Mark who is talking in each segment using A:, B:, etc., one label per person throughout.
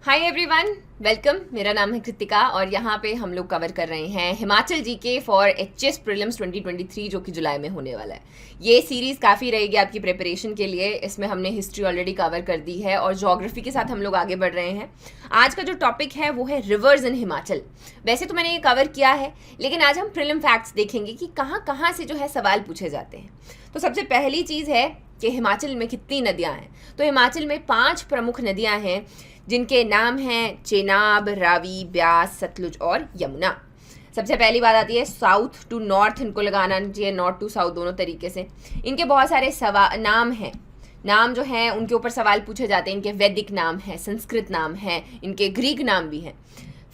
A: Hi everyone, welcome. मेरा नाम है कृतिका और यहाँ पे हम लोग कवर कर रहे हैं Himachal GK for HS prelims 2023 जो कि जुलाई में होने वाला है। ये सीरीज़ काफ़ी रहेगी आपकी प्रिपरेशन के लिए। इसमें हमने हिस्ट्री ऑलरेडी कवर कर दी है और ज्योग्राफी के साथ हम लोग आगे बढ़ रहे हैं। आज का जो टॉपिक है वो है रिवर्स इन हिमाचल। वैसे तो मैंने ये कवर किया है, लेकिन आज हम प्रीलिम फैक्ट्स देखेंगे कि कहाँ कहाँ से जो है सवाल पूछे जाते हैं। तो सबसे पहली चीज़ है कि हिमाचल में कितनी नदियाँ हैं। तो हिमाचल में 5 प्रमुख नदियाँ हैं जिनके नाम हैं चेनाब, रावी, ब्यास, सतलुज और यमुना। सबसे पहली बात आती है साउथ टू नॉर्थ, इनको लगाना चाहिए नॉर्थ टू साउथ दोनों तरीके से। इनके बहुत सारे नाम हैं। नाम जो हैं उनके ऊपर सवाल पूछे जाते हैं। इनके वैदिक नाम हैं, संस्कृत नाम हैं, इनके ग्रीक नाम भी हैं।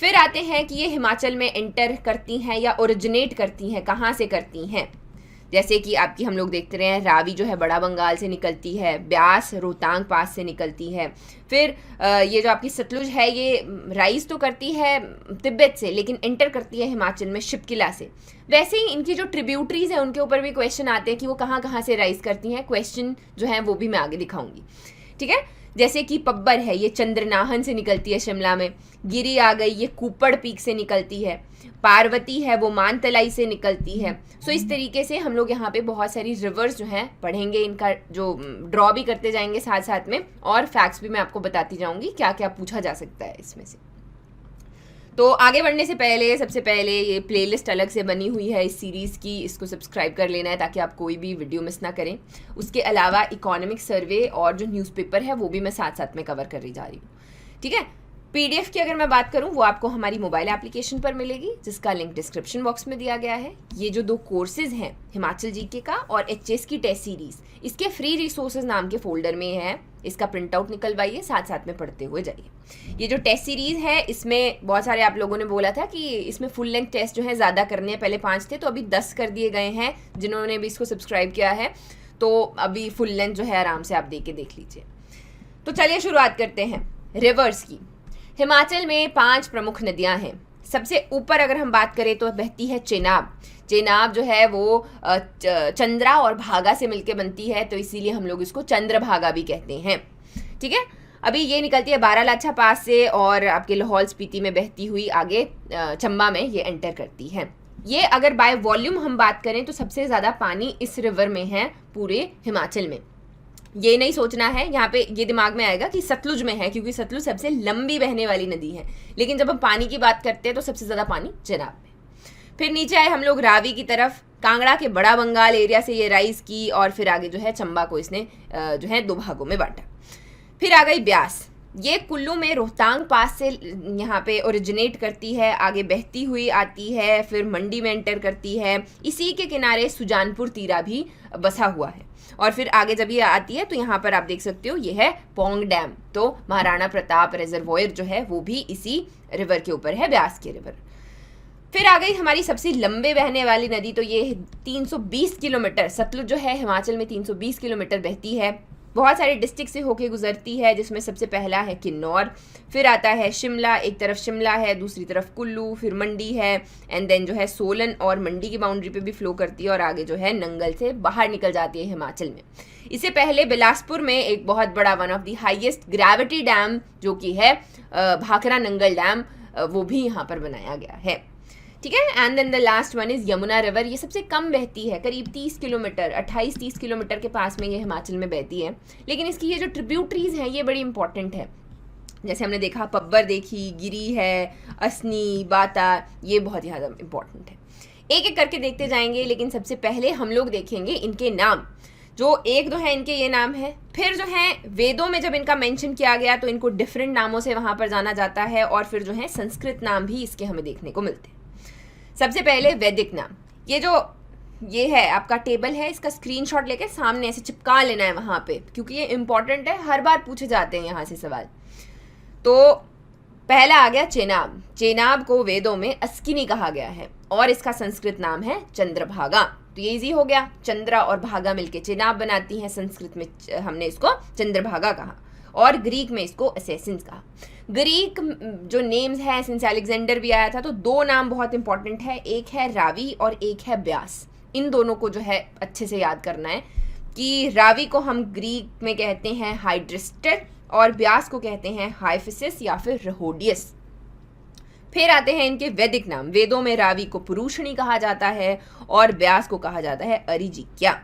A: फिर आते हैं कि ये हिमाचल में एंटर करती हैं या ओरिजिनेट करती हैं, कहाँ से करती हैं। जैसे कि आपकी हम लोग देखते रहे हैं रावी जो है बड़ा बंगाल से निकलती है, ब्यास रोहतांग पास से निकलती है। फिर ये जो आपकी सतलुज है ये राइज तो करती है तिब्बत से, लेकिन एंटर करती है हिमाचल में शिपकिला से। वैसे ही इनकी जो ट्रिब्यूटरीज है उनके ऊपर भी क्वेश्चन आते हैं कि वो कहाँ कहाँ से राइज करती हैं। क्वेश्चन जो है वो भी मैं आगे दिखाऊंगी, ठीक है। जैसे कि पब्बर है, ये चंद्रनाहन से निकलती है शिमला में। गिरी आ गई, ये कूपड़ पीक से निकलती है। पार्वती है वो मानतलाई से निकलती है। सो इस तरीके से हम लोग यहाँ पे बहुत सारी रिवर्स जो हैं पढ़ेंगे, इनका जो ड्रॉ भी करते जाएंगे साथ साथ में, और फैक्ट्स भी मैं आपको बताती जाऊंगी क्या क्या पूछा जा सकता है इसमें से। तो आगे बढ़ने से पहले सबसे पहले ये प्लेलिस्ट अलग से बनी हुई है इस सीरीज़ की, इसको सब्सक्राइब कर लेना है ताकि आप कोई भी वीडियो मिस ना करें। उसके अलावा इकोनॉमिक सर्वे और जो न्यूज़पेपर है वो भी मैं साथ साथ में कवर कर रही जा रही हूँ, ठीक है। पीडीएफ की अगर मैं बात करूं वो आपको हमारी मोबाइल एप्लीकेशन पर मिलेगी, जिसका लिंक डिस्क्रिप्शन बॉक्स में दिया गया है। ये जो 2 कोर्सेज हैं हिमाचल जीके का और एचएस की टेस्ट सीरीज, इसके फ्री रिसोर्सेज नाम के फोल्डर में है। इसका प्रिंट आउट निकलवाइए, साथ साथ में पढ़ते हुए जाइए। ये जो टेस्ट सीरीज है इसमें बहुत सारे आप लोगों ने बोला था कि इसमें फुल लेंथ टेस्ट जो है ज़्यादा करने हैं। पहले 5 थे तो अभी 10 कर दिए गए हैं। जिन्होंने भी इसको सब्सक्राइब किया है तो अभी फुल लेंथ जो है आराम से आप देख लीजिए। तो चलिए शुरुआत करते हैं रिवर्स की। हिमाचल में 5 प्रमुख नदियां हैं। सबसे ऊपर अगर हम बात करें तो बहती है चेनाब। चेनाब जो है वो चंद्रा और भागा से मिलके बनती है, तो इसीलिए हम लोग इसको चंद्रभागा भी कहते हैं, ठीक है। अभी ये निकलती है बारालाचा पास से और आपके लाहौल स्पीति में बहती हुई आगे चंबा में ये एंटर करती है। ये अगर बाय वॉल्यूम हम बात करें तो सबसे ज़्यादा पानी इस रिवर में है पूरे हिमाचल में। ये नहीं सोचना है, यहाँ पे ये दिमाग में आएगा कि सतलुज में है, क्योंकि सतलुज सबसे लंबी बहने वाली नदी है। लेकिन जब हम पानी की बात करते हैं तो सबसे ज़्यादा पानी चेनाब में। फिर नीचे आए हम लोग रावी की तरफ। कांगड़ा के बड़ा बंगाल एरिया से ये राइज की और फिर आगे जो है चंबा को इसने जो है 2 भागों में बांटा। फिर आ गई ब्यास। ये कुल्लू में रोहतांग पास से यहाँ पे ओरिजिनेट करती है, आगे बहती हुई आती है, फिर मंडी में एंटर करती है। इसी के किनारे सुजानपुर तीरा भी बसा हुआ है। और फिर आगे जब ये आती है तो यहाँ पर आप देख सकते हो ये है पोंग डैम। तो महाराणा प्रताप रिजर्वोयर जो है वो भी इसी रिवर के ऊपर है, ब्यास के रिवर। फिर आ गई हमारी सबसे लंबे बहने वाली नदी, तो ये 320 किलोमीटर। सतलुज जो है हिमाचल में 320 किलोमीटर बहती है, बहुत सारे डिस्ट्रिक्ट से होके गुजरती है, जिसमें सबसे पहला है किन्नौर, फिर आता है शिमला। एक तरफ शिमला है, दूसरी तरफ कुल्लू, फिर मंडी है, एंड देन जो है सोलन और मंडी की बाउंड्री पे भी फ्लो करती है और आगे जो है नंगल से बाहर निकल जाती है हिमाचल में। इससे पहले बिलासपुर में एक बहुत बड़ा one of the highest gravity dam जो कि है भाखरा नंगल डैम, वो भी यहाँ पर बनाया गया है, ठीक है। And then the last one is Yamuna river. ये सबसे कम बहती है, करीब 30 किलोमीटर, 28-30 किलोमीटर के पास में ये हिमाचल में बहती है। लेकिन इसकी ये जो ट्रिब्यूटरीज हैं ये बड़ी इंपॉर्टेंट है। जैसे हमने देखा पब्बर देखी, गिरी है, असनी, बाता, ये बहुत ही ज़्यादा इंपॉर्टेंट है। एक एक करके देखते जाएंगे, लेकिन सबसे पहले हम लोग देखेंगे इनके नाम। जो एक दो है इनके ये नाम है। फिर जो है वेदों में जब इनका मेंशन किया गया तो इनको डिफरेंट नामों से वहाँ पर जाना जाता है, और फिर जो है संस्कृत नाम भी इसके हमें देखने को मिलते हैं। सबसे पहले वैदिक नाम। ये है आपका टेबल है, इसका स्क्रीनशॉट लेके सामने ऐसे चिपका लेना है वहाँ पे, क्योंकि ये इंपॉर्टेंट है, हर बार पूछे जाते हैं यहाँ से सवाल। तो पहला आ गया चेनाब। चेनाब को वेदों में अस्किनी कहा गया है और इसका संस्कृत नाम है चंद्रभागा। तो ये इजी हो गया, चंद्रा और भागा मिलके चेनाब बनाती हैं। संस्कृत में हमने इसको चंद्रभागा कहा और ग्रीक में इसको असेसिन्स कहा। ग्रीक जो नेम्स हैं, सिंस अलेक्जेंडर भी आया था, तो 2 नाम बहुत इंपॉर्टेंट है, एक है रावी और एक है ब्यास। इन दोनों को जो है अच्छे से याद करना है कि रावी को हम ग्रीक में कहते हैं हाइड्रिस्टर और ब्यास को कहते हैं हाइफिसिस या फिर रहोडियस। फिर आते हैं इनके वैदिक नाम। वेदों में रावी को पुरुषणी कहा जाता है और ब्यास को कहा जाता है अरिजिक्या।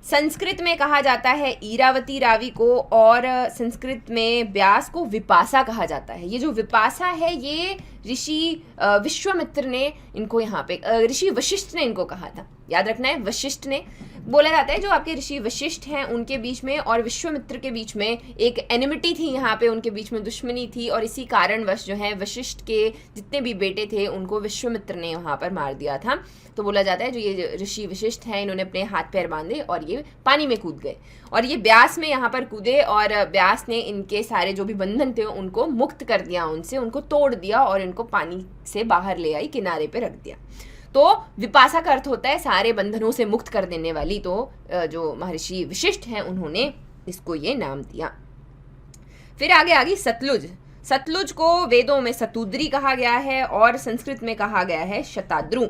A: संस्कृत में कहा जाता है ईरावती रावी को, और संस्कृत में ब्यास को विपासा कहा जाता है। ये जो विपासा है ये ऋषि विश्वामित्र ने इनको यहाँ पे ऋषि वशिष्ठ ने इनको कहा था, याद रखना है, वशिष्ठ ने। बोला जाता है जो आपके ऋषि वशिष्ठ हैं उनके बीच में और विश्वामित्र के बीच में एक एनिमिटी थी, यहाँ पे उनके बीच में दुश्मनी थी, और इसी कारणवश जो है वशिष्ठ के जितने भी बेटे थे उनको विश्वामित्र ने वहाँ पर मार दिया था। तो बोला जाता है जो ये ऋषि वशिष्ठ हैं इन्होंने अपने हाथ पैर बांधे और ये पानी में कूद गए, और ये ब्यास में यहाँ पर कूदे, और ब्यास ने इनके सारे जो भी बंधन थे उनको मुक्त कर दिया, उनसे उनको तोड़ दिया और इनको पानी से बाहर ले आई, किनारे पे रख दिया। तो विपासा का अर्थ होता है सारे बंधनों से मुक्त कर देने वाली। तो जो महर्षि विशिष्ट हैं उन्होंने इसको ये नाम दिया। फिर आगे आ गई सतलुज। सतलुज को वेदों में सतुद्री कहा गया है और संस्कृत में कहा गया है शताद्रु।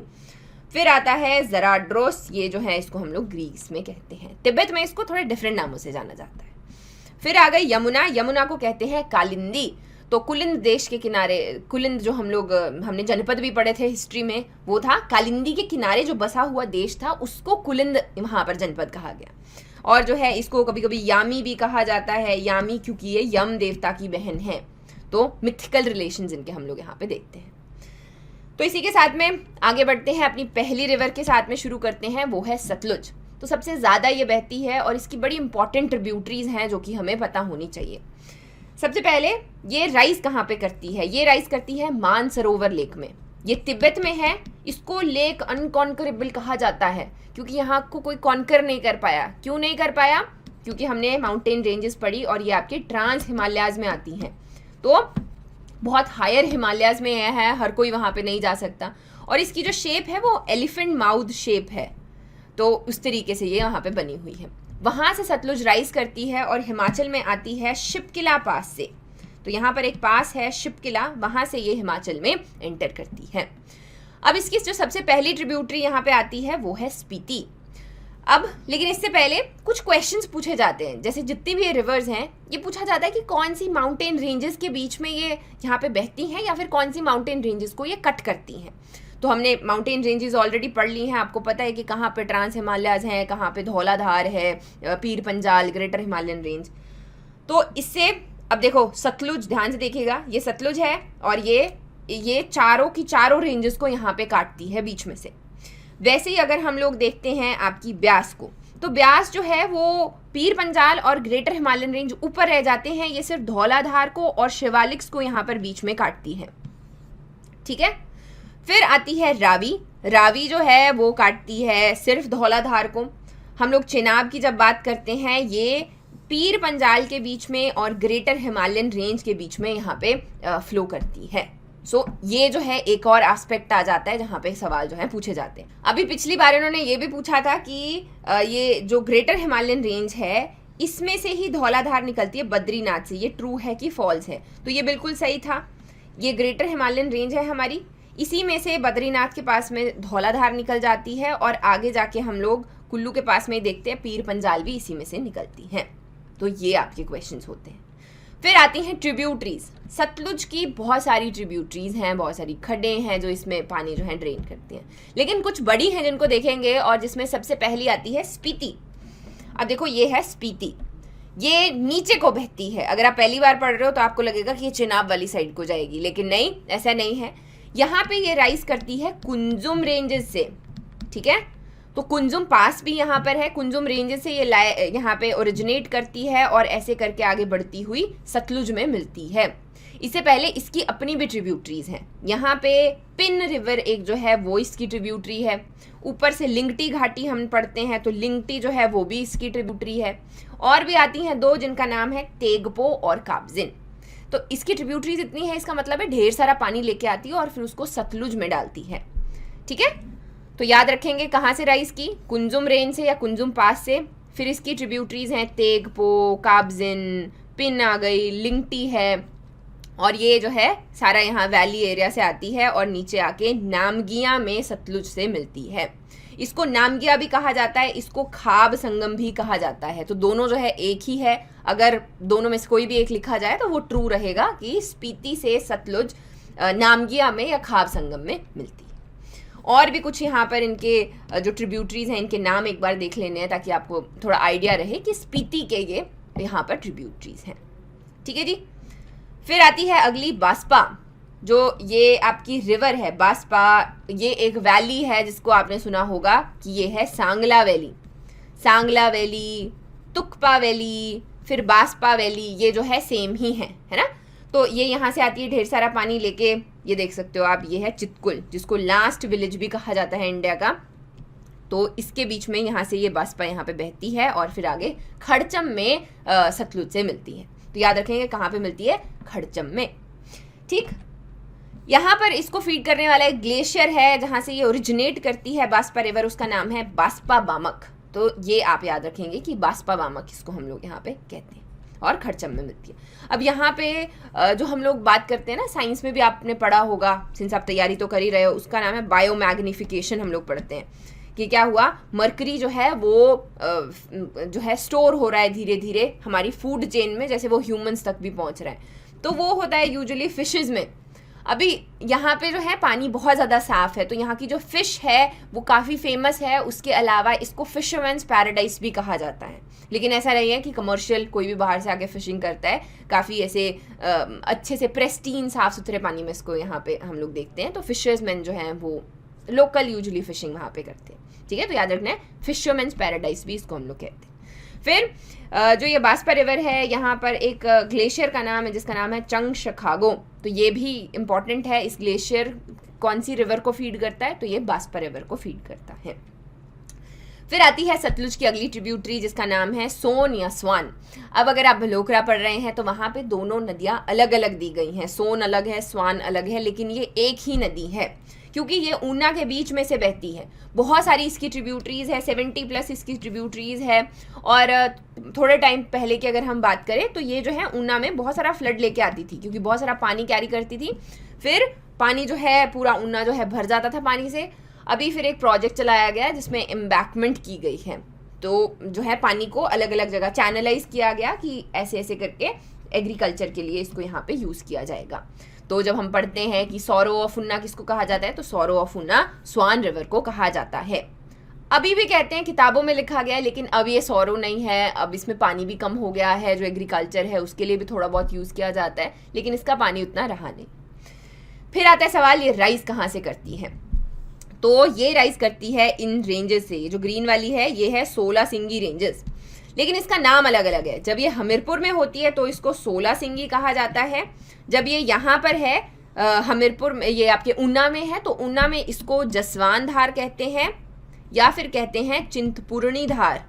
A: फिर आता है ज़राड्रोस, ये जो है इसको हम लोग ग्रीस में कहते हैं, तिब्बत में इसको थोड़े डिफरेंट नामों से जाना जाता है। फिर आ गई यमुना। यमुना को कहते हैं कालिंदी। तो कुलिंद देश के किनारे, कुलिंद जो हमने जनपद भी पढ़े थे हिस्ट्री में, वो था कालिंदी के किनारे जो बसा हुआ देश था उसको कुलिंद वहाँ पर जनपद कहा गया। और जो है इसको कभी कभी यामी भी कहा जाता है, यामी क्योंकि ये यम देवता की बहन है। तो मिथिकल रिलेशंस इनके हम लोग यहाँ पे देखते हैं। तो इसी के साथ में आगे बढ़ते हैं, अपनी पहली रिवर के साथ में शुरू करते हैं, वो है सतलुज। तो सबसे ज़्यादा ये बहती है और इसकी बड़ी इंपॉर्टेंट ट्रिब्यूटरीज हैं जो कि हमें पता होनी चाहिए। सबसे पहले ये राइज कहाँ पे करती है? ये राइज करती है मानसरोवर लेक में। ये तिब्बत में है। इसको लेक अनकॉन्करेबल कहा जाता है क्योंकि यहाँ को कोई कॉन्कर नहीं कर पाया। क्यों नहीं कर पाया? क्योंकि हमने माउंटेन रेंजेस पढ़ी और ये आपके ट्रांस हिमालयाज में आती हैं, तो बहुत हायर हिमालयाज में है, हर कोई वहाँ पे नहीं जा सकता। और इसकी जो शेप है वो एलिफेंट माउथ शेप है, तो उस तरीके से ये वहाँ पे बनी हुई है। वहाँ से सतलुज राइज करती है और हिमाचल में आती है शिपकिला पास से। तो यहाँ पर एक पास है शिपकिला, वहाँ से ये हिमाचल में एंटर करती है। अब इसकी जो सबसे पहली ट्रिब्यूटरी यहाँ पे आती है वो है स्पीति। अब लेकिन इससे पहले कुछ क्वेश्चंस पूछे जाते हैं, जैसे जितनी भी ये रिवर्स हैं ये पूछा जाता है कि कौन सी माउंटेन रेंजेस के बीच में ये यहाँ पे बहती हैं या फिर कौन सी माउंटेन रेंजेस को ये कट करती हैं। तो हमने माउंटेन रेंजेस ऑलरेडी पढ़ ली हैं, आपको पता है कि कहाँ पे ट्रांस हिमालयाज हैं, कहाँ पे धौलाधार है, Pir Panjal, greater Himalayan range. तो इससे अब देखो सतलुज, ध्यान से देखिएगा, ये सतलुज है और ये चारों की चारों रेंजेस को यहाँ पे काटती है बीच में से। वैसे ही अगर हम लोग देखते हैं आपकी ब्यास को, तो ब्यास जो है वो पीर पंजाल और ग्रेटर हिमालयन रेंज ऊपर रह जाते हैं, ये सिर्फ धौलाधार को और शिवालिक्स को यहाँ पर बीच में काटती है। ठीक है, फिर आती है रावी। रावी जो है वो काटती है सिर्फ धौलाधार को। हम लोग चेनाब की जब बात करते हैं, ये पीर पंजाल के बीच में और ग्रेटर हिमालयन रेंज के बीच में यहाँ पे फ्लो करती है। सो ये जो है एक और एस्पेक्ट आ जाता है जहाँ पे सवाल जो है पूछे जाते हैं। अभी पिछली बार इन्होंने ये भी पूछा था कि ये जो ग्रेटर हिमालयन रेंज है इसमें से ही धौलाधार निकलती है बद्रीनाथ से, ये ट्रू है कि फॉल्स है? तो ये बिल्कुल सही था। ये ग्रेटर हिमालयन रेंज है हमारी, इसी में से बद्रीनाथ के पास में धौलाधार निकल जाती है और आगे जाके हम लोग कुल्लू के पास में देखते हैं पीर पंजाल भी इसी में से निकलती हैं। तो ये आपके क्वेश्चंस होते हैं। फिर आती हैं ट्रिब्यूटरीज। सतलुज की बहुत सारी ट्रिब्यूटरीज हैं, बहुत सारी खड्डें हैं जो इसमें पानी जो है ड्रेन करती हैं, लेकिन कुछ बड़ी हैं जिनको देखेंगे, और जिसमें सबसे पहली आती है स्पीति। अब देखो ये है स्पीति, ये नीचे को बहती है। अगर आप पहली बार पढ़ रहे हो तो आपको लगेगा कि ये चेनाब वाली साइड को जाएगी, लेकिन नहीं, ऐसा नहीं है। यहाँ पे ये राइज करती है कुंजुम रेंजेस से। ठीक है, तो कुंजुम पास भी यहाँ पर है, कुंजुम रेंजेस से ये यहाँ पे ओरिजिनेट करती है और ऐसे करके आगे बढ़ती हुई सतलुज में मिलती है। इससे पहले इसकी अपनी भी ट्रिब्यूटरीज हैं। यहाँ पे पिन रिवर एक जो है वो इसकी ट्रिब्यूटरी है। ऊपर से लिंगटी घाटी हम पढ़ते हैं, तो लिंगटी जो है वो भी इसकी ट्रिब्यूटरी है। और भी आती हैं दो जिनका नाम है तेगपो और काबजिन। तो इसकी ट्रिब्यूटरीज इतनी है, इसका मतलब है ढेर सारा पानी लेके आती है और फिर उसको सतलुज में डालती है। ठीक है, तो याद रखेंगे कहाँ से राइज की, कुंजुम रेंज से या कुंजुम पास से। फिर इसकी ट्रिब्यूटरीज हैं तेगपो, काबजिन, पिन आ गई, लिंगटी है, और ये जो है सारा यहाँ वैली एरिया से आती है और नीचे आके नामगिया में सतलुज से मिलती है। इसको नामगिया भी कहा जाता है, इसको खाब संगम भी कहा जाता है। तो दोनों जो है एक ही है, अगर दोनों में से कोई भी एक लिखा जाए तो वो ट्रू रहेगा कि स्पीति से सतलुज नामगिया में या खाब संगम में मिलती है। और भी कुछ यहाँ पर इनके जो ट्रिब्यूटरीज हैं इनके नाम एक बार देख लेने हैं ताकि आपको थोड़ा आइडिया रहे कि स्पीति के ये यहाँ पर ट्रिब्यूटरीज हैं। ठीक है जी। फिर आती है अगली बास्पा, जो ये आपकी रिवर है बास्पा। ये एक वैली है जिसको आपने सुना होगा कि ये है Sangla valley. Sangla valley, Tukpa valley, फिर बास्पा वैली, ये जो है सेम ही है ना। तो ये यहाँ से आती है ढेर सारा पानी लेके। ये देख सकते हो आप, ये है चितकुल, जिसको लास्ट विलेज भी कहा जाता है इंडिया का। तो इसके बीच में यहाँ से ये बास्पा यहाँ पे बहती है और फिर आगे खड़चम में सतलुज से मिलती है। तो याद रखेंगे कहाँ पे मिलती है, खड़चम में। ठीक, यहाँ पर इसको फीड करने वाला एक ग्लेशियर है जहाँ से ये ओरिजिनेट करती है बास्पा रिवर, उसका नाम है बास्पा बामक। तो ये आप याद रखेंगे कि बास्पा बामक इसको हम लोग यहाँ पे कहते हैं और खड़चम में मिलती है। अब यहाँ पे जो हम लोग बात करते हैं ना, साइंस में भी आपने पढ़ा होगा, सिंस आप तैयारी तो कर ही रहे हो, उसका नाम है बायोमैग्निफिकेशन। हम लोग पढ़ते हैं कि क्या हुआ, मरकरी जो है वो जो है स्टोर हो रहा है धीरे धीरे हमारी फूड चेन में, जैसे वो ह्यूमंस तक भी पहुंच रहा है। तो वो होता है यूजुअली फिशेज में। अभी यहाँ पे जो है पानी बहुत ज़्यादा साफ़ है, तो यहाँ की जो फ़िश है वो काफ़ी फेमस है। उसके अलावा इसको फिशरमैन्स पैराडाइज भी कहा जाता है। लेकिन ऐसा नहीं है कि कमर्शियल कोई भी बाहर से आके फिशिंग करता है, काफ़ी ऐसे अच्छे से प्रेस्टीन साफ़ सुथरे पानी में इसको यहाँ पे हम लोग देखते हैं। तो फिशर्समैन जो हैं वो लोकल यूजुअली फिशिंग वहाँ पे करते हैं। ठीक है, तो याद रखना है फिशरमैन्स पैराडाइज भी इसको हम लोग कहते हैं। फिर जो ये बास्पा रिवर है, यहाँ पर एक ग्लेशियर का नाम है जिसका नाम है चंगशखागो। तो ये भी इम्पॉर्टेंट है। इस ग्लेशियर कौन सी रिवर को फीड करता है, तो ये बास्पा रिवर को फीड करता है। फिर आती है सतलुज की अगली ट्रिब्यूटरी जिसका नाम है सोन या स्वान। अब अगर आप भलोकरा पढ़ रहे हैं तो वहाँ पे दोनों नदियाँ अलग अलग दी गई हैं, सोन अलग है, स्वान अलग है, लेकिन ये एक ही नदी है क्योंकि ये ऊना के बीच में से बहती है। बहुत सारी इसकी ट्रिब्यूटरीज है, 70+ इसकी ट्रिब्यूटरीज है। और थोड़े टाइम पहले की अगर हम बात करें तो ये जो है ऊना में बहुत सारा फ्लड लेके आती थी क्योंकि बहुत सारा पानी कैरी करती थी। फिर पानी जो है पूरा ऊना जो है भर जाता था पानी से। अभी फिर एक प्रोजेक्ट चलाया गया जिसमें एम्बैकमेंट की गई है, तो जो है पानी को अलग अलग जगह चैनलाइज किया गया कि ऐसे ऐसे करके एग्रीकल्चर के लिए इसको यहाँ पे यूज़ किया जाएगा। तो जब हम पढ़ते हैं कि सौरो ऑफ ऊना किसको कहा जाता है, तो sorrow of Una Swan river को कहा जाता है। अभी भी कहते हैं, किताबों में लिखा गया है, लेकिन अब ये सौरो नहीं है, अब इसमें पानी भी कम हो गया है। जो एग्रीकल्चर है उसके लिए भी थोड़ा बहुत यूज़ किया जाता है, लेकिन इसका पानी उतना रहा नहीं। फिर आता है सवाल, ये राइज कहाँ से करती है। तो ये राइज करती है इन रेंजेस से। जो ग्रीन वाली है ये है 16 सिंगी रेंजेस, लेकिन इसका नाम अलग अलग है। जब ये हमीरपुर में होती है तो इसको 16 सिंगी कहा जाता है। जब ये यहाँ पर है हमीरपुर में, ये आपके ऊना में है, तो ऊना में इसको जसवान धार कहते हैं या फिर कहते हैं चिंतपूर्णी धार।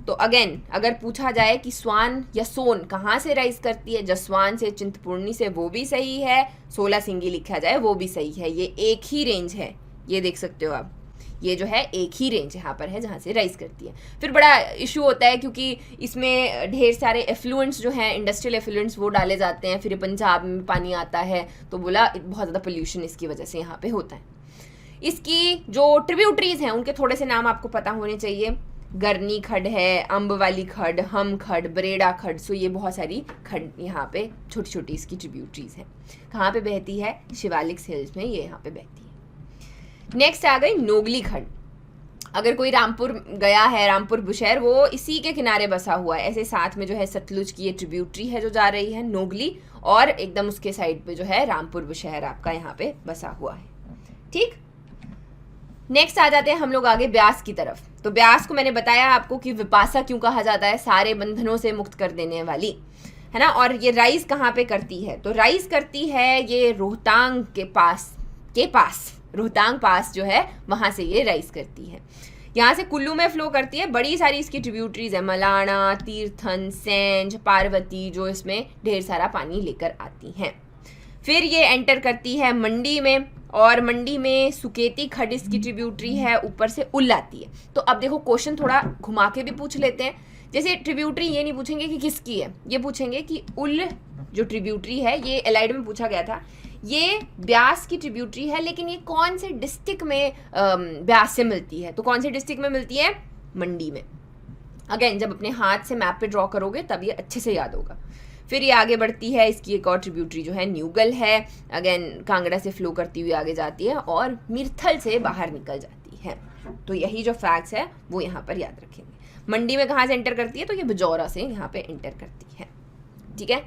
A: तो अगेन अगर पूछा जाए कि स्वान या सोन कहाँ से राइज करती है, जसवान से, चिंतपूर्णी से, वो भी सही है। 16 सिंगी लिखा जाए वो भी सही है। ये एक ही रेंज है, ये देख सकते हो आप, ये जो है एक ही रेंज यहाँ पर है जहाँ से राइज करती है। फिर बड़ा इशू होता है क्योंकि इसमें ढेर सारे एफ्लुएंट्स जो हैं, इंडस्ट्रियल एफ्लुएंट्स, वो डाले जाते हैं। फिर पंजाब में पानी आता है तो बोला बहुत ज़्यादा पोल्यूशन इसकी वजह से यहाँ पे होता है। इसकी जो ट्रिब्यूटरीज हैं उनके थोड़े से नाम आपको पता होने चाहिए। गरनी खड है, अम्ब वाली खड, हम खड, बरेड़ा खड। सो ये बहुत सारी खड यहाँ पे छोटी छोटी इसकी ट्रिब्यूटरीज हैं। कहाँ पे बहती है, शिवालिक हिल्स में ये यहाँ पे बहती है। नेक्स्ट आ गई नोगली खंड। अगर कोई रामपुर गया है, रामपुर बुशहर, वो इसी के किनारे बसा हुआ है। ऐसे साथ में जो है सतलुज की ये ट्रिब्यूटरी है जो जा रही है नोगली, और एकदम उसके साइड पे जो है रामपुर बुशहर आपका यहाँ पे बसा हुआ है। ठीक, नेक्स्ट आ जाते हैं हम लोग आगे ब्यास की तरफ। तो ब्यास को मैंने बताया आपको कि विपासा क्यों कहा जाता है, सारे बंधनों से मुक्त कर देने वाली, है ना। और ये राइज कहाँ पे करती है, तो राइज करती है ये रोहतांग के पास रोहतांग पास जो है वहाँ से ये राइज करती है। यहाँ से कुल्लू में फ्लो करती है। बड़ी सारी इसकी ट्रिब्यूटरीज है, मलाना, तीर्थन, सेंज, पार्वती, जो इसमें ढेर सारा पानी लेकर आती हैं। फिर ये एंटर करती है मंडी में, और मंडी में सुकेती खड इसकी ट्रिब्यूटरी है, ऊपर से उल आती है। तो अब देखो क्वेश्चन थोड़ा घुमा के भी पूछ लेते हैं जैसे ट्रिब्यूटरी ये नहीं पूछेंगे कि किसकी है, ये पूछेंगे कि उल जो ट्रिब्यूटरी है, ये एलाइड में पूछा गया था, ये ब्यास की ट्रिब्यूटरी है, लेकिन ये कौन से डिस्ट्रिक्ट में ब्यास से मिलती है, तो कौन से डिस्ट्रिक्ट में मिलती है, मंडी में। अगेन जब अपने हाथ से मैप पे ड्रॉ करोगे तब ये अच्छे से याद होगा। फिर ये आगे बढ़ती है, इसकी एक और ट्रिब्यूटरी जो है न्यूगल है, अगेन कांगड़ा से फ्लो करती हुई आगे जाती है और मिर्थल से बाहर निकल जाती है। तो यही जो फैक्ट्स है वो यहाँ पर याद रखेंगे। मंडी में कहाँ से एंटर करती है, तो ये बजौरा से यहाँ पे एंटर करती है, ठीक है।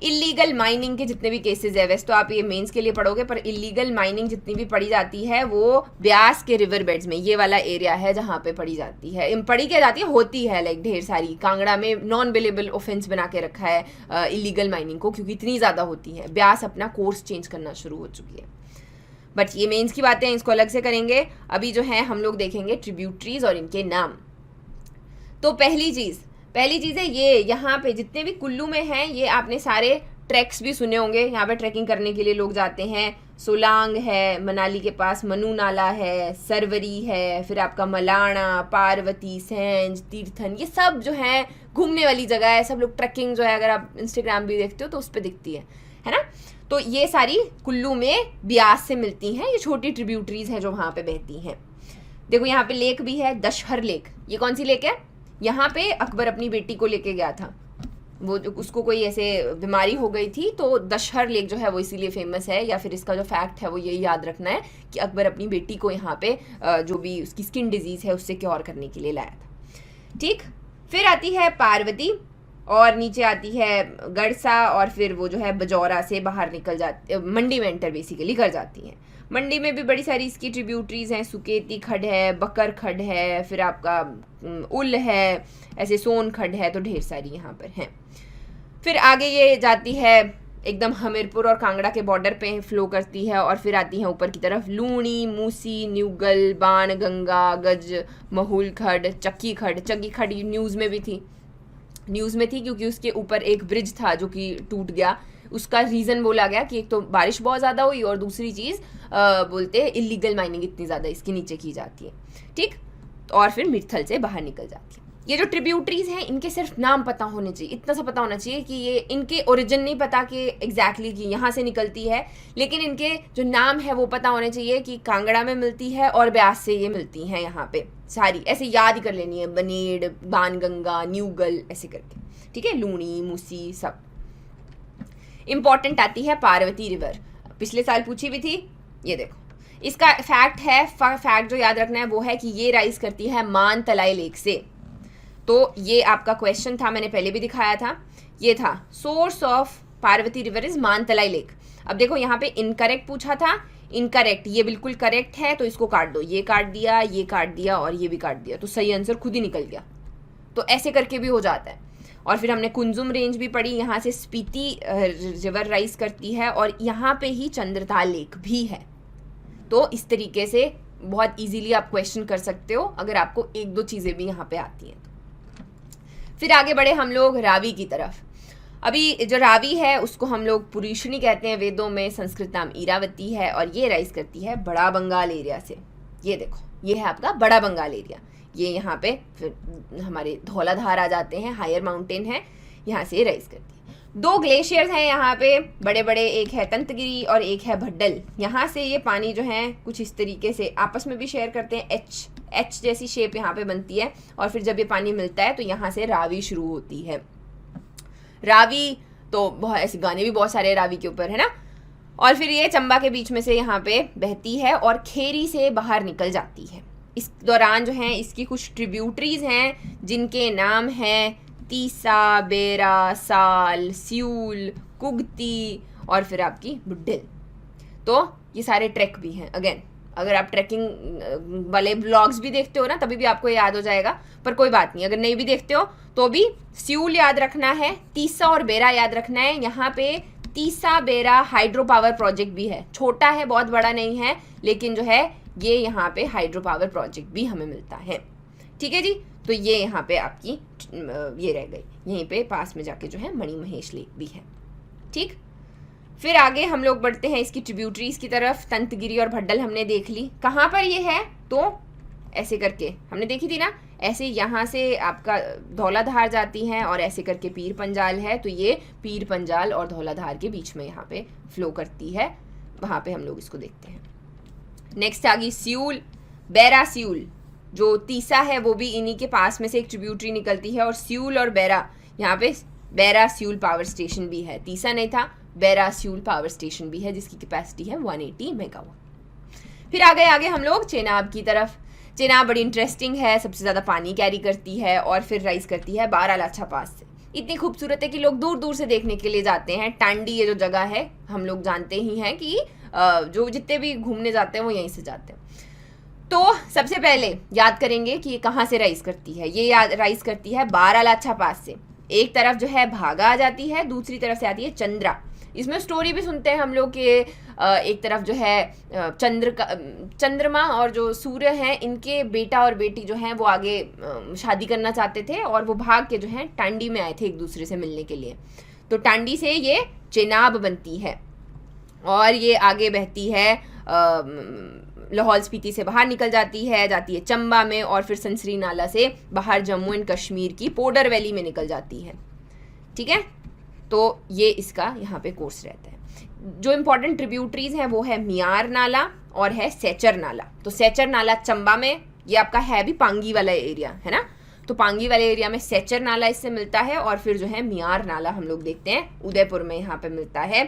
A: इलीगल माइनिंग के जितने भी केसेस है, वैसे तो आप ये मेंस के लिए पढ़ोगे, पर इलीगल माइनिंग जितनी भी पढ़ी जाती है वो ब्यास के रिवर बेड्स में, ये वाला एरिया है जहाँ पे पढ़ी जाती है, पढ़ी क्या जाती है, होती है लाइक ढेर सारी। कांगड़ा में नॉन बिलेबल ऑफेंस बना के रखा है इलीगल माइनिंग को, क्योंकि इतनी ज़्यादा होती है। ब्यास अपना कोर्स चेंज करना शुरू हो चुकी है, बट ये मेंस की बातें हैं, इसको अलग से करेंगे। अभी जो है हम लोग देखेंगे ट्रिब्यूटरीज और इनके नाम। तो पहली चीज़ है ये, यहाँ पे जितने भी कुल्लू में हैं ये आपने सारे ट्रैक्स भी सुने होंगे, यहाँ पे ट्रैकिंग करने के लिए लोग जाते हैं। सोलांग है मनाली के पास, मनु नाला है, सरवरी है, फिर आपका मलाना, पार्वती, सेंज, तीर्थन, ये सब जो है घूमने वाली जगह है। सब लोग ट्रैकिंग जो है, अगर आप इंस्टाग्राम भी देखते हो तो उस पर दिखती है ना। तो ये सारी कुल्लू में ब्यास से मिलती हैं, ये छोटी ट्रिब्यूटरीज हैं जो वहाँ पे बहती हैं। देखो यहाँ पे लेक भी है, दशहर लेक। ये कौन सी लेक है, यहाँ पे अकबर अपनी बेटी को लेके गया था, वो उसको कोई ऐसे बीमारी हो गई थी, तो दशहर लेक जो है वो इसीलिए फेमस है। या फिर इसका जो फैक्ट है वो यही याद रखना है कि अकबर अपनी बेटी को यहाँ पे जो भी उसकी स्किन डिजीज़ है उससे क्योर करने के लिए लाया था, ठीक। फिर आती है पार्वती और नीचे आती है गड़सा, और फिर वो जो है बजौरा से बाहर निकल जाती, मंडी में एंटर बेसिकली कर जाती हैं। मंडी में भी बड़ी सारी इसकी ट्रिब्यूटरीज हैं, सुकेती खड है, बकर खड है, फिर आपका उल है, ऐसे सोन खड है, तो ढेर सारी यहाँ पर हैं। फिर आगे ये जाती है एकदम हमीरपुर और कांगड़ा के बॉर्डर पे फ्लो करती है, और फिर आती है ऊपर की तरफ लूणी, मूसी, न्यूगल, बाण गंगा, गज, महूल खड, चक्की खड। चक्की खड न्यूज़ में थी क्योंकि उसके ऊपर एक ब्रिज था जो कि टूट गया। उसका रीज़न बोला गया कि एक तो बारिश बहुत ज़्यादा हुई, और दूसरी चीज़ बोलते हैं इलीगल माइनिंग इतनी ज़्यादा इसके नीचे की जाती है, ठीक। और फिर मिर्थल से बाहर निकल जाती है। ये जो ट्रिब्यूटरीज हैं इनके सिर्फ नाम पता होने चाहिए, इतना सा पता होना चाहिए कि ये इनके ओरिजिन नहीं पता कि एग्जैक्टली कि यहाँ से निकलती है, लेकिन इनके जो नाम है वो पता होने चाहिए कि कांगड़ा में मिलती है और ब्यास से ये मिलती हैं। यहाँ पे सारी ऐसे याद ही कर लेनी है, बनेड़, बाणगंगा, न्यूगल, ऐसे करके, ठीक है। लूणी, मूसी, सब इंपॉर्टेंट। आती है पार्वती रिवर, पिछले साल पूछी भी थी। ये देखो इसका फैक्ट जो याद रखना है वो है कि ये राइज करती है मानतलाई लेक से। तो ये आपका क्वेश्चन था, मैंने पहले भी दिखाया था, ये था source of Parvati river is Mantalai lake. अब देखो यहाँ पे इनकरेक्ट पूछा था, इनकरेक्ट, ये बिल्कुल करेक्ट है तो इसको काट दो, ये काट दिया, ये काट दिया और ये भी काट दिया, तो सही आंसर खुद ही निकल गया। तो ऐसे करके भी हो जाता है। और फिर हमने कुंजुम रेंज भी पढ़ी, यहाँ से स्पीति रिवर राइज करती है, और यहाँ पे ही चंद्रताल लेक भी है। तो इस तरीके से बहुत इजीली आप क्वेश्चन कर सकते हो अगर आपको एक दो चीज़ें भी यहाँ पे आती हैं। फिर आगे बढ़े हम लोग रावी की तरफ। अभी जो रावी है उसको हम लोग पुरीशनी कहते हैं वेदों में, संस्कृत नाम इरावती है, और ये राइज करती है बड़ा बंगाल एरिया से। ये देखो ये है आपका बड़ा बंगाल एरिया, ये यहाँ पे फिर हमारे धौलाधार आ जाते हैं, हायर माउंटेन है, यहाँ से राइज करती है। दो ग्लेशियर्स हैं यहाँ पे बड़े बड़े, एक है तंतगिरी और एक है भड्डल। यहाँ से ये पानी जो है कुछ इस तरीके से आपस में भी शेयर करते हैं, एच जैसी शेप यहाँ पे बनती है, और फिर जब ये पानी मिलता है तो यहाँ से रावी शुरू होती है। रावी तो बहुत ऐसे गाने भी बहुत सारे रावी के ऊपर है ना। और फिर ये चंबा के बीच में से यहाँ पे बहती है और खेरी से बाहर निकल जाती है। इस दौरान जो है इसकी कुछ ट्रिब्यूटरीज हैं जिनके नाम हैं तीसा, बेरा, साल, स्यूल, कुगती और फिर आपकी बुड्ढिल। तो ये सारे ट्रैक भी हैं। अगेन अगर आप ट्रैकिंग वाले ब्लॉग्स भी देखते हो ना तभी भी आपको याद हो जाएगा, पर कोई बात नहीं, अगर नहीं भी देखते हो तो भी स्यूल याद रखना है, तीसा और बेरा याद रखना है। यहाँ पे तीसा बेरा हाइड्रो पावर प्रोजेक्ट भी है, छोटा है बहुत बड़ा नहीं है, लेकिन जो है ये यहाँ पे हाइड्रो पावर प्रोजेक्ट भी हमें मिलता है। ठीक है जी, तो ये यहाँ पे आपकी ये रह गई, यहीं पे पास में जाके जो है मणि महेश लेक भी है। ठीक, फिर आगे हम लोग बढ़ते हैं इसकी ट्रिब्यूटरीज की तरफ। तंतगिरी और भड्डल हमने देख ली, कहाँ पर ये है तो ऐसे करके हमने देखी थी ना, ऐसे यहाँ से आपका धौलाधार जाती हैं और ऐसे करके पीर पंजाल है, तो ये पीर पंजाल और धौलाधार के बीच में यहाँ पे फ्लो करती है, वहाँ पे हम लोग इसको देखते हैं। नेक्स्ट आ गई स्यूल, बैरा स्यूल, जो तीसा है वो भी इन्हीं के पास में से एक ट्रिब्यूटरी निकलती है, और स्यूल और बैरा, यहाँ पे बैरा स्यूल पावर स्टेशन भी है, तीसा नहीं था, बैरा स्यूल पावर स्टेशन भी है जिसकी कैपेसिटी है 180 मेगावाट। फिर आगे हम लोग चेनाब की तरफ। चेनाब बड़ी इंटरेस्टिंग है, सबसे ज़्यादा पानी कैरी करती है और फिर राइज करती है बारालाचा पास से। इतनी खूबसूरत है कि लोग दूर दूर से देखने के लिए जाते हैं। टांडी ये जो जगह है हम लोग जानते ही हैं कि जो जितने भी घूमने जाते हैं वो यहीं से जाते हैं। तो सबसे पहले याद करेंगे कि ये कहाँ से राइज करती है। ये राइज करती है बारालाचा पास से। एक तरफ जो है भागा आ जाती है, दूसरी तरफ से आती है चंद्रा। इसमें स्टोरी भी सुनते हैं हम लोग कि एक तरफ जो है चंद्रमा और जो सूर्य हैं, इनके बेटा और बेटी जो हैं वो आगे शादी करना चाहते थे और वो भाग के जो हैं टांडी में आए थे एक दूसरे से मिलने के लिए। तो टांडी से ये चेनाब बनती है और ये आगे बहती है, लाहौल स्पीति से बाहर निकल जाती है चंबा में, और फिर संसरी नाला से बाहर जम्मू एंड कश्मीर की पोडर वैली में निकल जाती है। ठीक है, तो ये इसका यहाँ पे कोर्स रहता है। जो इम्पोर्टेंट ट्रिब्यूटरीज हैं वो है मियार नाला और है सेचर नाला। तो सेचर नाला चंबा में, ये आपका है भी पांगी वाला एरिया है ना, तो पांगी वाले एरिया में सेचर नाला इससे मिलता है, और फिर जो है मियार नाला हम लोग देखते हैं उदयपुर में यहाँ पे मिलता है,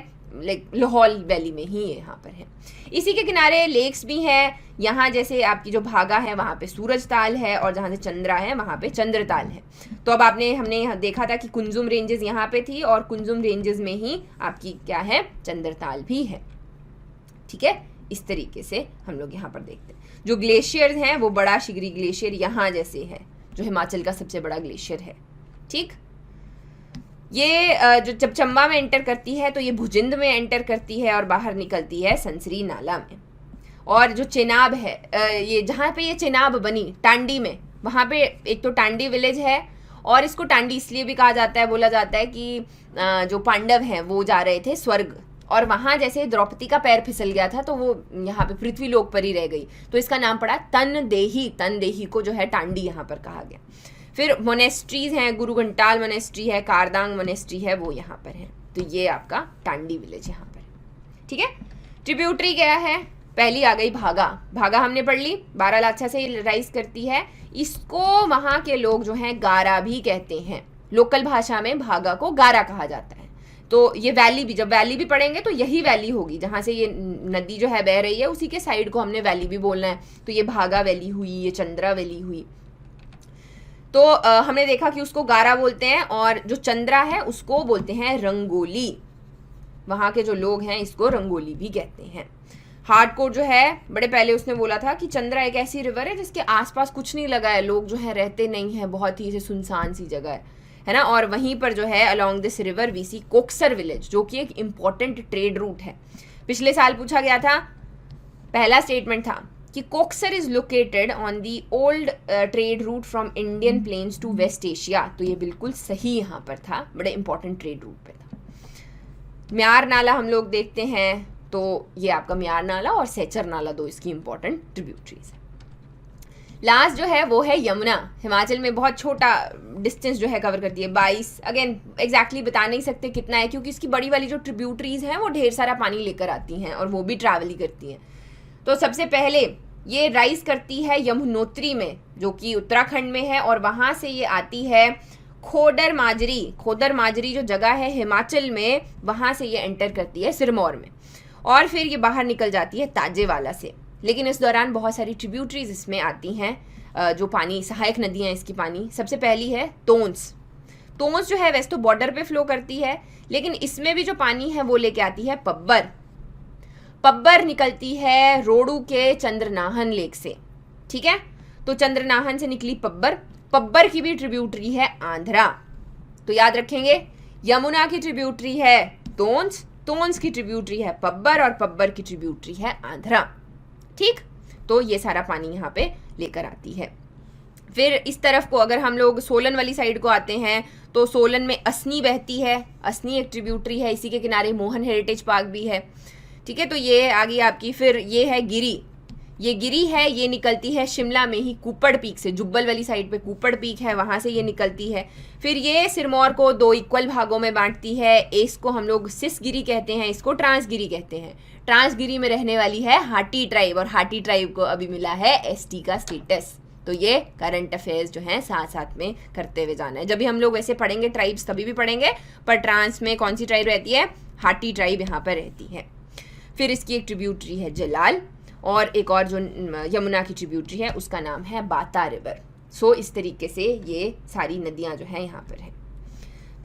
A: लाहौल वैली में ही यहाँ पर है। इसी के किनारे लेक्स भी हैं। यहाँ जैसे आपकी जो भागा है वहाँ पे सूरज ताल है, और जहाँ से चंद्रा है वहाँ पे चंद्र ताल है। तो अब हमने देखा था कि कुंजुम रेंजेस यहाँ पे थी, और कुंजुम रेंजेस में ही आपकी क्या है, चंद्र ताल भी है। ठीक है, इस तरीके से हम लोग यहाँ पर देखते हैं। जो ग्लेशियर हैं वो बड़ा शिगरी ग्लेशियर यहाँ जैसे है, जो हिमाचल का सबसे बड़ा ग्लेशियर है। ठीक, ये जो जब चंबा में एंटर करती है तो ये भुजिंद में एंटर करती है और बाहर निकलती है संसरी नाला में। और जो चेनाब है, ये जहाँ पे ये चेनाब बनी टांडी में, वहाँ पे एक तो टांडी विलेज है, और इसको टांडी इसलिए भी कहा जाता है, बोला जाता है कि जो पांडव हैं वो जा रहे थे स्वर्ग, और वहाँ जैसे द्रौपदी का पैर फिसल गया था तो वो यहाँ पे पृथ्वी लोक पर ही रह गई, तो इसका नाम पड़ा तनदेही को जो है टांडी यहाँ पर कहा गया। फिर मोनेस्ट्रीज हैं, गुरु घंटाल मोनेस्ट्री है, कारदांग मोनेस्ट्री है, वो यहाँ पर है। तो ये आपका टांडी विलेज यहाँ पर है। ठीक है, ट्रिब्यूटरी क्या है, पहली आ गई भागा हमने पढ़ ली, बारालाचा से राइज करती है। इसको वहाँ के लोग जो हैं गारा भी कहते हैं, लोकल भाषा में भागा को गारा कहा जाता है। तो ये वैली भी, जब वैली भी पढ़ेंगे तो यही वैली होगी जहाँ से ये नदी जो है बह रही है, उसी के साइड को हमने वैली भी बोलना है। तो ये भागा वैली हुई, ये चंद्रा वैली हुई। तो हमने देखा कि उसको गारा बोलते हैं, और जो चंद्रा है उसको बोलते हैं रंगोली। वहाँ के जो लोग हैं इसको रंगोली भी कहते हैं। हार्डकोर जो है, बड़े पहले उसने बोला था कि चंद्रा एक ऐसी रिवर है जिसके आसपास कुछ नहीं लगा है, लोग जो है रहते नहीं हैं, बहुत ही सुनसान सी जगह है ना। और वहीं पर जो है along this river we see Koksar village, जो कि एक इम्पॉर्टेंट ट्रेड रूट है। पिछले साल पूछा गया था, पहला स्टेटमेंट था कि Koksar is located on the old trade route from Indian plains to West Asia. तो ये बिल्कुल सही यहाँ पर था, बड़े इंपॉर्टेंट ट्रेड रूट पे था। म्यार नाला हम लोग देखते हैं, तो ये आपका म्यार नाला और सेचर नाला दो इसकी इंपॉर्टेंट ट्रिब्यूटरीज है। लास्ट जो है वो है यमुना, हिमाचल में बहुत छोटा डिस्टेंस जो है कवर करती है, 22, अगेन एग्जैक्टली बता नहीं सकते कितना है, क्योंकि इसकी बड़ी वाली जो ट्रिब्यूटरीज हैं वो ढेर सारा पानी लेकर आती हैं और वो भी ट्रैवल ही करती हैं। तो सबसे पहले ये राइज करती है यमुनोत्री में, जो कि उत्तराखंड में है, और वहाँ से ये आती है खोडर माजरी जो जगह है हिमाचल में, वहाँ से ये एंटर करती है सिरमौर में, और फिर ये बाहर निकल जाती है ताजेवाला से। लेकिन इस दौरान बहुत सारी ट्रिब्यूटरीज इसमें आती हैं, जो पानी सहायक नदियाँ इसकी पानी। सबसे पहली है तोंस जो है वैसे तो बॉर्डर पे फ्लो करती है, लेकिन इसमें भी जो पानी है वो लेके आती है पब्बर निकलती है रोडू के चंद्रनाहन लेक से। ठीक है, तो चंद्रनाहन से निकली पब्बर की भी ट्रिब्यूटरी है आंध्रा। तो याद रखेंगे, यमुना की ट्रिब्यूटरी है तोंस की ट्रिब्यूटरी है पब्बर, और पब्बर की ट्रिब्यूटरी है आंध्रा। ठीक, तो ये सारा पानी यहाँ पे लेकर आती है। फिर इस तरफ को अगर हम लोग सोलन वाली साइड को आते हैं, तो सोलन में असनी बहती है, असनी एक ट्रिब्यूटरी है, इसी के किनारे मोहन हेरिटेज पार्क भी है। ठीक है, तो ये आ गई आपकी। फिर ये है गिरी, ये गिरी है, ये निकलती है शिमला में ही कुप्पड़ पीक से, जुब्बल वाली साइड पे कुप्पड़ पीक है, वहाँ से ये निकलती है। फिर ये सिरमौर को 2 इक्वल भागों में बांटती है। इसको हम लोग सिसगिरी कहते हैं, इसको ट्रांसगिरी कहते हैं। ट्रांसगिरी में रहने वाली है हाटी ट्राइब, और हाटी ट्राइब को अभी मिला है एसटी का स्टेटस। तो ये करंट अफेयर्स जो हैं साथ साथ में करते हुए जाना है। जब भी हम लोग वैसे पढ़ेंगे ट्राइब्स तभी भी पढ़ेंगे, पर ट्रांस में कौन सी ट्राइब रहती है? हाटी ट्राइब यहाँ पर रहती है। फिर इसकी एक ट्रिब्यूटरी है जलाल, और एक और जो यमुना की ट्रिब्यूटरी है उसका नाम है बाता रिवर। सो इस तरीके से ये सारी नदियाँ जो हैं यहाँ पर हैं।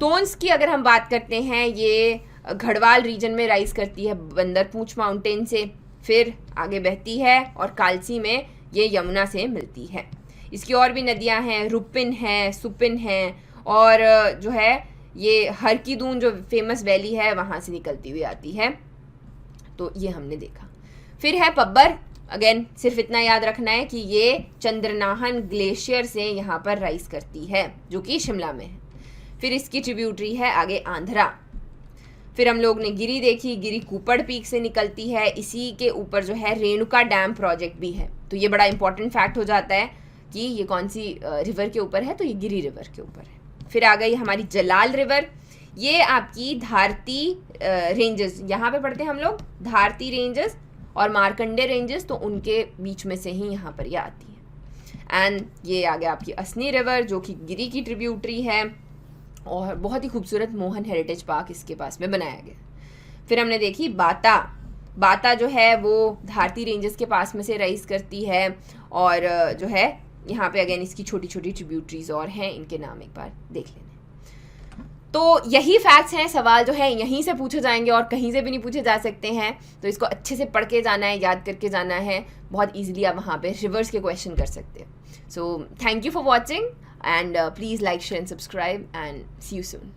A: टोन्स की अगर हम बात करते हैं, ये गढ़वाल रीजन में राइज करती है बंदरपूंछ माउंटेन से, फिर आगे बहती है और कालसी में ये यमुना से मिलती है। इसकी और भी नदियाँ हैं, रुपिन है, सुपिन है, और जो है ये हरकीदून जो फेमस वैली है वहाँ से निकलती हुई आती है। तो ये हमने देखा। फिर है पब्बर। अगेन सिर्फ इतना याद रखना है कि ये चंद्रनाहन ग्लेशियर से यहाँ पर राइज करती है, जो कि शिमला में है। फिर इसकी ट्रिब्यूटरी है आगे आंध्रा। फिर हम लोग ने गिरी देखी, गिरी कुप्पड़ पीक से निकलती है। इसी के ऊपर जो है रेणुका डैम प्रोजेक्ट भी है। तो ये बड़ा इंपॉर्टेंट फैक्ट हो जाता है कि ये कौन सी रिवर के ऊपर है, तो ये गिरी रिवर के ऊपर है। फिर आ गई हमारी जलाल रिवर। ये आपकी धारती रेंजेस, यहाँ पे पढ़ते हैं हम लोग धारती रेंजेस और मार्कंडे रेंजेस, तो उनके बीच में से ही यहाँ पर ये आती है। एंड ये आ गया आपकी असनी रिवर, जो कि गिरी की ट्रिब्यूटरी है, और बहुत ही खूबसूरत मोहन हेरिटेज पार्क इसके पास में बनाया गया। फिर हमने देखी बाता। बाता जो है वो धारती रेंजेस के पास में से राइज करती है, और जो है यहाँ पे अगेन इसकी छोटी छोटी ट्रिब्यूटरीज और हैं, इनके नाम एक बार देख लेना। तो यही फैक्ट्स हैं। सवाल जो है यहीं से पूछे जाएंगे और कहीं से भी नहीं पूछे जा सकते हैं, तो इसको अच्छे से पढ़ के जाना है, याद करके जाना है। बहुत ईजिली आप वहाँ पे रिवर्स के क्वेश्चन कर सकते हैं। So thank you for watching, and please like, share and subscribe, and see you soon.